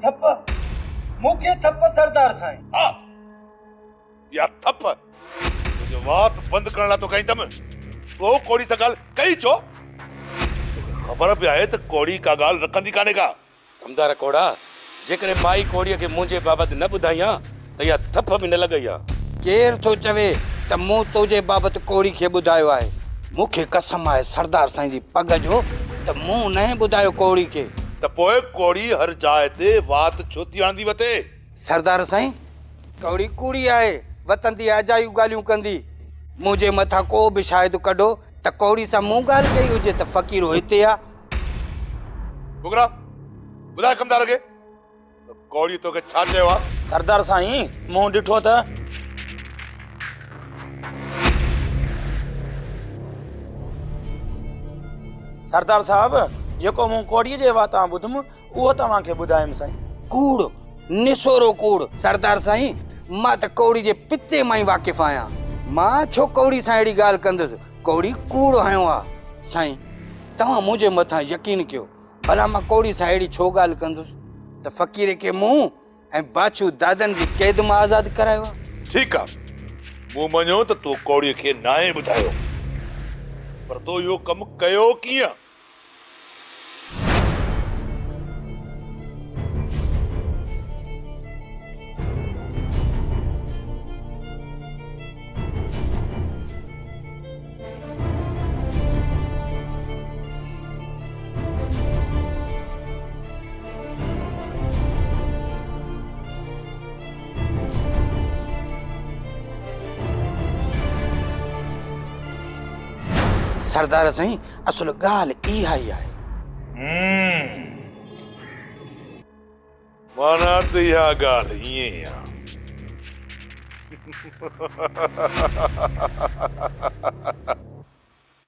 थप मूंखे थप सरदार साईं। हाँ या थप तुझे बात बंद करना तो कहीं तम तो कोड़ी सा गाल कहीं चो खबर पे आए तो कोड़ी का गाल रखंदी काने का कमदार कोड़ा जेकरे माई कोड़ीअ खे मुंहिंजे बाबति न ॿुधाई त इहा थप बि न लॻई आहे। केर थो चवे त मूं तुंहिंजे बाबति कोड़ी खे ॿुधायो आहे? मूंखे कसम आहे सरदार साईं जी पग जो त मूं न ॿुधायो कोड़ी खे। त पोइ कोड़ी हर जाइ ते वात छो थी आणंदी वते? सरदार साईं कोड़ी कूड़ी आहे, वतंदी अजायूं ॻाल्हियूं कंदी। मुंहिंजे मथां को बि शायदि कढो त कोड़ी सां मूं ॻाल्हि कई हुजे त फ़क़ीर हिते आहे। बुगरा ॿुधाए कमदार खे कोड़ी तोखे छा चयो आहे? सरदार साईं मूं ॾिठो त सरदार साहब जेको मूं कोड़ीअ जे वातां ॿुधुमि उहो तव्हांखे ॿुधायमि साईं। कूड़ निसोरो कूड़। सरदार साईं मां त कोड़ी जे पिते मां ई वाक़िफ़ आहियां। मां छो कोड़ी सां अहिड़ी ॻाल्हि कंदुसि? कोड़ी कूड़ हयो आहे। साईं तव्हां मुंहिंजे मथां यकीन कयो, भला मां कोड़ी सां अहिड़ी छो ॻाल्हि कंदुसि त फ़क़ीर खे मूं ऐं बाछू दादनि जी क़ैद मां आज़ादु करायो आहे। ठीकु आहे मूं मञियो त तूं कोड़ीअ खे नाहे ॿुधायो, पर तो इहो कमु कयो कीअं? सरदार साईं असुल ॻाल्हि इहा ई आहे। माना त इहा ॻाल्हि ईअं आहे।